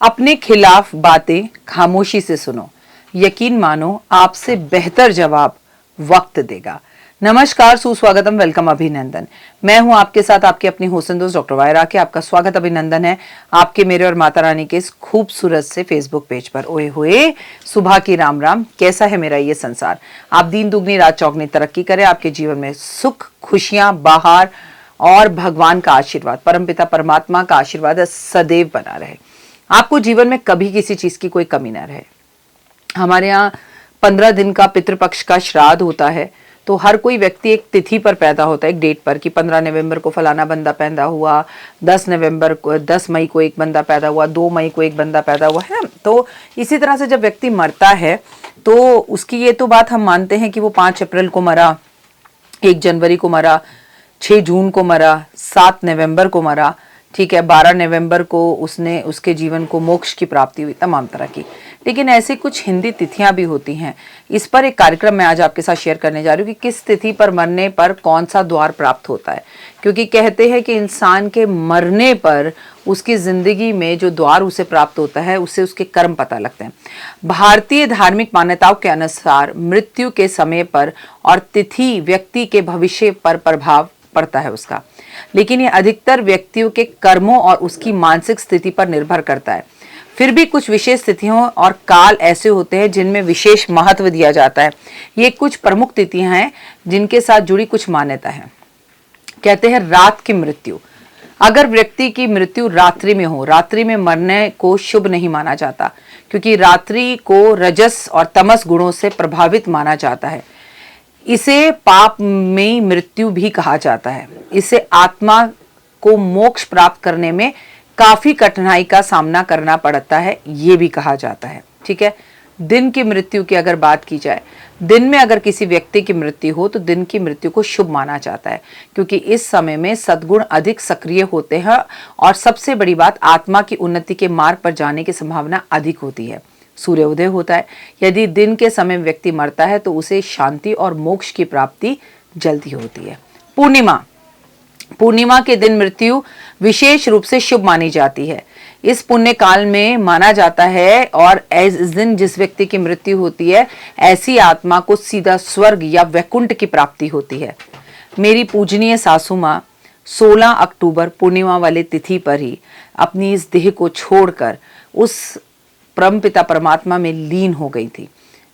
अपने खिलाफ बातें खामोशी से सुनो, यकीन मानो आपसे बेहतर जवाब वक्त देगा। नमस्कार, सुस्वागतम, वेलकम, अभिनंदन। मैं हूं आपके साथ आपके अपनी होसन दोस्त डॉक्टर वायरा के। आपका स्वागत अभिनंदन है आपके, मेरे और माता रानी के इस खूबसूरत से फेसबुक पेज पर। ओए होए, सुबह की राम राम। कैसा है मेरा ये संसार? आप दिन दुगनी रात चौगनी तरक्की करें, आपके जीवन में सुख, खुशियां, बाहर और भगवान का आशीर्वाद, परमपिता परमात्मा का आशीर्वाद सदैव बना रहे। आपको जीवन में कभी किसी चीज की कोई कमी ना रहे। हमारे यहाँ 15 दिन का पितृपक्ष का श्राद्ध होता है, तो हर कोई व्यक्ति एक तिथि पर पैदा होता है, एक डेट पर, कि 15 नवंबर को फलाना बंदा पैदा हुआ, 10 नवंबर को, 10 मई को एक बंदा पैदा हुआ, 2 मई को एक बंदा पैदा हुआ है। तो इसी तरह से जब व्यक्ति मरता है तो उसकी ये तो बात हम मानते हैं कि वो 5 अप्रैल को मरा, 1 जनवरी को मरा, 6 जून को मरा, 7 नवंबर को मरा, ठीक है, 12 नवंबर को उसके जीवन को मोक्ष की प्राप्ति हुई, तमाम तरह की। लेकिन ऐसे कुछ हिंदी तिथियां भी होती हैं। इस पर एक कार्यक्रम मैं आज आपके साथ शेयर करने जा रही हूँ कि किस तिथि पर मरने पर कौन सा द्वार प्राप्त होता है। क्योंकि कहते हैं कि इंसान के मरने पर उसकी जिंदगी में जो द्वार उसे प्राप्त होता है, उससे उसके कर्म पता लगते हैं। भारतीय धार्मिक मान्यताओं के अनुसार मृत्यु के समय पर और तिथि व्यक्ति के भविष्य पर प्रभाव पड़ता है उसका, लेकिन ये अधिकतर व्यक्तियों के कर्मों और उसकी मानसिक स्थिति पर निर्भर करता है। फिर भी कुछ विशेष तिथियों और काल ऐसे होते हैं जिनमें विशेष महत्व दिया जाता है। ये कुछ प्रमुख तिथियां हैं जिनके साथ जुड़ी कुछ मान्यता है। कहते हैं रात की मृत्यु। अगर व्यक्ति की मृत्यु रात्रि में हो, रात्रि में मरने को शुभ नहीं माना जाता, क्योंकि रात्रि को रजस और तमस गुणों से प्रभावित माना जाता है। इसे पाप में मृत्यु भी कहा जाता है। इसे आत्मा को मोक्ष प्राप्त करने में काफी कठिनाई का सामना करना पड़ता है, ये भी कहा जाता है। ठीक है, दिन की मृत्यु की अगर बात की जाए, दिन में अगर किसी व्यक्ति की मृत्यु हो तो दिन की मृत्यु को शुभ माना जाता है, क्योंकि इस समय में सद्गुण अधिक सक्रिय होते हैं और सबसे बड़ी बात, आत्मा की उन्नति के मार्ग पर जाने की संभावना अधिक होती है। सूर्योदय होता है। यदि दिन के समय व्यक्ति मरता है तो उसे शांति और मोक्ष की प्राप्ति जल्दी होती है। पूर्णिमा, पूर्णिमा के दिन मृत्यु विशेष रूप से शुभ मानी जाती है। इस पुण्य काल में माना जाता है और इस दिन जिस व्यक्ति की मृत्यु होती है, ऐसी आत्मा को सीधा स्वर्ग या वैकुंठ की प्राप्ति होती है। मेरी पूजनीय सासू माँ 16 अक्टूबर पूर्णिमा वाले तिथि पर ही अपनी इस देह को छोड़कर उस परमपिता परमात्मा में लीन हो गई थी।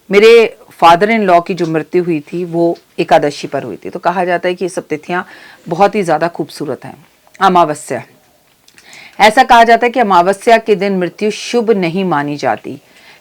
मेरे फादर इन लॉ की जो मृत्यु हुई थी वो एकादशी पर हुई थी। तो कहा जाता है कि ये सब तिथियां बहुत ही ज्यादा खूबसूरत हैं। अमावस्या, ऐसा कहा जाता है कि अमावस्या के दिन मृत्यु शुभ नहीं मानी जाती।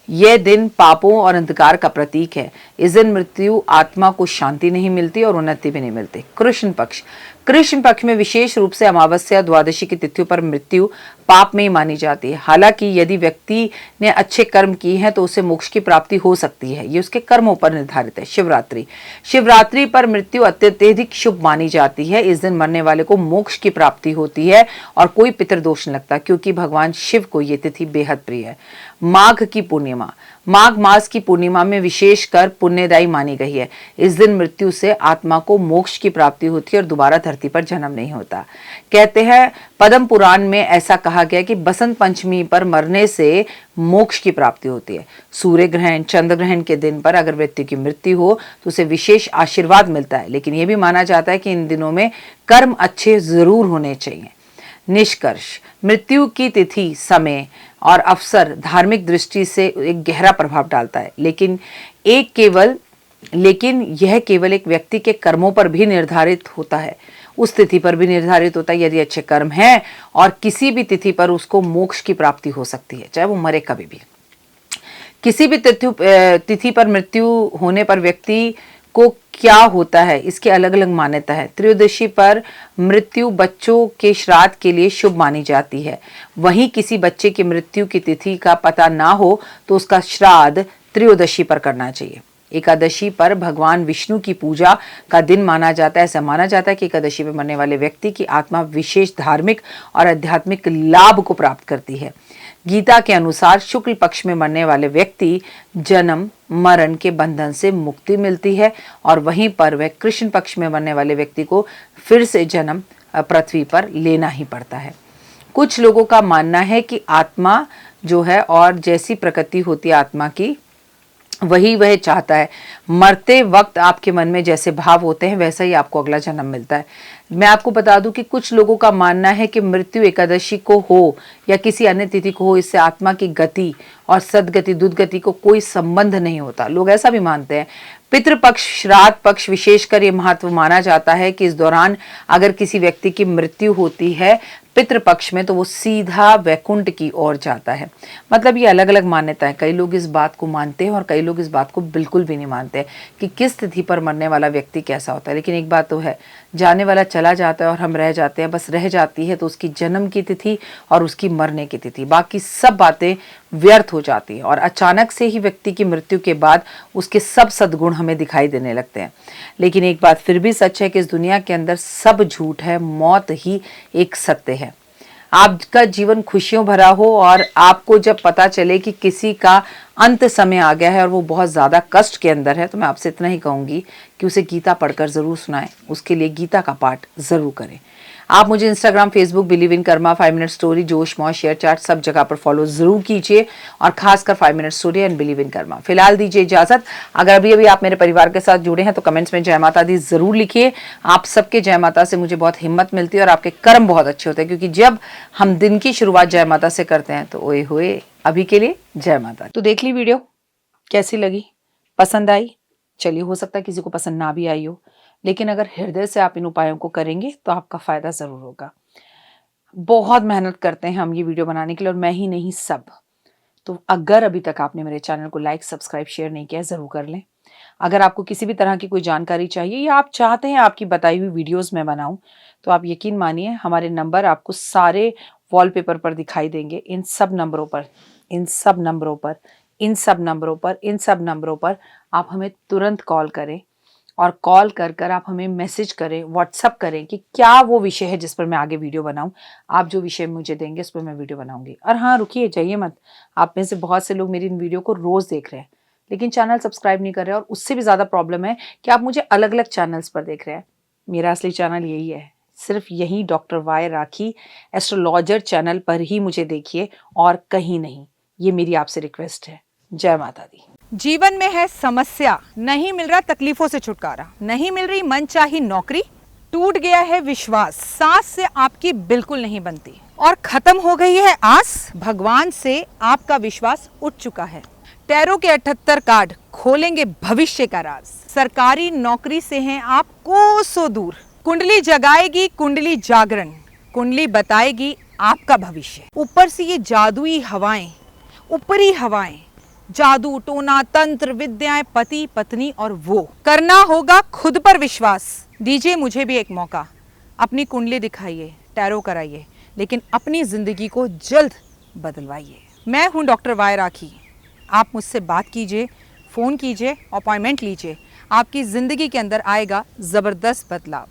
यह दिन पापों और अंधकार का प्रतीक है। इस दिन मृत्यु आत्मा को शांति नहीं मिलती और उन्नति भी नहीं मिलती। कृष्ण पक्ष, कृष्ण पक्ष में विशेष रूप से अमावस्या द्वादशी की तिथियों पर मृत्यु पाप में ही मानी जाती है। हालांकि यदि व्यक्ति ने अच्छे कर्म किए हैं तो उसे मोक्ष की प्राप्ति हो सकती है, ये उसके कर्मों पर निर्धारित है। शिवरात्रि, शिवरात्रि पर मृत्यु अत्यधिक शुभ मानी जाती है। इस दिन मरने वाले को मोक्ष की प्राप्ति होती है और कोई पितृदोष नहीं लगता, क्योंकि भगवान शिव को ये तिथि बेहद प्रिय है। माघ की पूर्णिमा, माघ मास की पूर्णिमा में विशेषकर पुण्यदायी मानी गई है। इस दिन मृत्यु से आत्मा को मोक्ष की प्राप्ति होती है और दोबारा धरती पर जन्म नहीं होता। कहते हैं पद्म पुराण में ऐसा कहा गया कि बसंत पंचमी पर मरने से मोक्ष की प्राप्ति होती है। सूर्य ग्रहण, चंद्र ग्रहण के दिन पर अगर व्यक्ति की मृत्यु हो तो उसे विशेष आशीर्वाद मिलता है, लेकिन यह भी माना जाता है कि इन दिनों में कर्म अच्छे जरूर होने चाहिए। निष्कर्ष, मृत्यु की तिथि, समय और अवसर धार्मिक दृष्टि से एक गहरा प्रभाव डालता है, लेकिन यह केवल एक व्यक्ति के कर्मों पर भी निर्धारित होता है, उस तिथि पर भी निर्धारित होता है। यदि अच्छे कर्म हैं और किसी भी तिथि पर उसको मोक्ष की प्राप्ति हो सकती है, चाहे वो मरे कभी भी। किसी भी तिथि पर मृत्यु होने पर व्यक्ति को क्या होता है, इसकी अलग अलग मान्यता है। त्रयोदशी पर मृत्यु बच्चों के श्राद्ध के लिए शुभ मानी जाती है। वहीं किसी बच्चे की मृत्यु की तिथि का पता ना हो तो उसका श्राद्ध त्रयोदशी पर करना चाहिए। एकादशी पर भगवान विष्णु की पूजा का दिन माना जाता है। ऐसा माना जाता है कि एकादशी पर मरने वाले व्यक्ति की आत्मा विशेष धार्मिक और आध्यात्मिक लाभ को प्राप्त करती है। गीता के अनुसार शुक्ल पक्ष में मरने वाले व्यक्ति जन्म मरण के बंधन से मुक्ति मिलती है और वहीं पर वह कृष्ण पक्ष में मरने वाले व्यक्ति को फिर से जन्म पृथ्वी पर लेना ही पड़ता है। कुछ लोगों का मानना है कि आत्मा जो है और जैसी प्रकृति होती है आत्मा की वही वह चाहता है। मरते वक्त आपके मन में जैसे भाव होते हैं वैसा ही आपको अगला जन्म मिलता है। मैं आपको बता दूं कि कुछ लोगों का मानना है कि मृत्यु एकादशी को हो या किसी अन्य तिथि को हो, इससे आत्मा की गति और सदगति दुर्गति को कोई संबंध नहीं होता। लोग ऐसा भी मानते हैं। पितृपक्ष श्राद्ध पक्ष विशेषकर ये महत्व माना जाता है कि इस दौरान अगर किसी व्यक्ति की मृत्यु होती है पितृपक्ष में तो वो सीधा वैकुंठ की ओर जाता है। मतलब ये अलग अलग मान्यता है। कई लोग इस बात को मानते हैं और कई लोग इस बात को बिल्कुल भी नहीं मानते कि किस तिथि पर मरने वाला व्यक्ति कैसा होता है। लेकिन एक बात तो है, जाने वाला चला जाता है और हम रह जाते हैं। बस रह जाती है तो उसकी जन्म की तिथि और उसकी मरने की तिथि, बाकी सब बातें व्यर्थ हो जाती है और अचानक से ही व्यक्ति की मृत्यु के बाद उसके सब सद्गुण हमें दिखाई देने लगते हैं। लेकिन एक बात फिर भी सच है कि इस दुनिया के अंदर सब झूठ है, मौत ही एक सत्य है। आपका जीवन खुशियों भरा हो और आपको जब पता चले कि किसी का अंत समय आ गया है और वो बहुत ज़्यादा कष्ट के अंदर है, तो मैं आपसे इतना ही कहूँगी कि उसे गीता पढ़कर ज़रूर सुनाएं, उसके लिए गीता का पाठ ज़रूर करें। आप मुझे Instagram, Facebook, believe in Karma, 5 minute story, जोश मौज, शेयर चैट सब जगह पर फॉलो जरूर कीजिए और खासकर 5 minute story and believe in Karma. फिलहाल दीजिए इजाजत। अगर अभी अभी आप मेरे परिवार के साथ जुड़े हैं तो कमेंट्स में जय माता दी जरूर लिखिए। आप सबके जय माता से मुझे बहुत हिम्मत मिलती है और आपके कर्म बहुत अच्छे होते हैं, क्योंकि जब हम दिन की शुरुआत जय माता से करते हैं तो ओए होए। अभी के लिए जय माता। तो देख ली वीडियो, कैसी लगी, पसंद आई? चलिए, हो सकता है किसी को पसंद ना भी आई हो, लेकिन अगर हृदय से आप इन उपायों को करेंगे तो आपका फायदा जरूर होगा। बहुत मेहनत करते हैं हम ये वीडियो बनाने के लिए और मैं ही नहीं सब। तो अगर अभी तक आपने मेरे चैनल को लाइक, सब्सक्राइब, शेयर नहीं किया जरूर कर लें। अगर आपको किसी भी तरह की कोई जानकारी चाहिए या आप चाहते हैं आपकी बताई हुई वीडियोस में बनाऊं, तो आप यकीन मानिए हमारे नंबर आपको सारे वॉलपेपर पर दिखाई देंगे। इन सब नंबरों पर, इन सब नंबरों पर, इन सब नंबरों पर, इन सब नंबरों पर आप हमें तुरंत कॉल करें और कॉल कर कर आप हमें मैसेज करें, व्हाट्सअप करें कि क्या वो विषय है जिस पर मैं आगे वीडियो बनाऊं। आप जो विषय मुझे देंगे उस पर मैं वीडियो बनाऊंगी। और हाँ, रुकिए, जाइए मत। आप में से बहुत से लोग मेरी इन वीडियो को रोज देख रहे हैं लेकिन चैनल सब्सक्राइब नहीं कर रहे, और उससे भी ज़्यादा प्रॉब्लम है कि आप मुझे अलग अलग चैनल्स पर देख रहे हैं। मेरा असली चैनल यही है, सिर्फ यही डॉक्टर वाई राखी एस्ट्रोलॉजर चैनल पर ही मुझे देखिए और कहीं नहीं। ये मेरी आपसे रिक्वेस्ट है। जय माता दी। जीवन में है समस्या, नहीं मिल रहा तकलीफों से छुटकारा, नहीं मिल रही मनचाही नौकरी, टूट गया है विश्वास, सांस से आपकी बिल्कुल नहीं बनती और खत्म हो गई है आस, भगवान से आपका विश्वास उठ चुका है। टैरो के 78 कार्ड खोलेंगे भविष्य का राज। सरकारी नौकरी से हैं आप कोसों दूर, कुंडली जगाएगी कुंडली जागरण, कुंडली बताएगी आपका भविष्य। ऊपर से ये जादुई हवाएं, ऊपरी हवाएं, जादू टोना तंत्र विद्याएं, पति पत्नी और वो, करना होगा खुद पर विश्वास। दीजिए मुझे भी एक मौका, अपनी कुंडली दिखाइए, टैरो कराइए, लेकिन अपनी जिंदगी को जल्द बदलवाइए। मैं हूं डॉक्टर वाई राखी। आप मुझसे बात कीजिए, फ़ोन कीजिए, अपॉइंटमेंट लीजिए, आपकी ज़िंदगी के अंदर आएगा ज़बरदस्त बदलाव।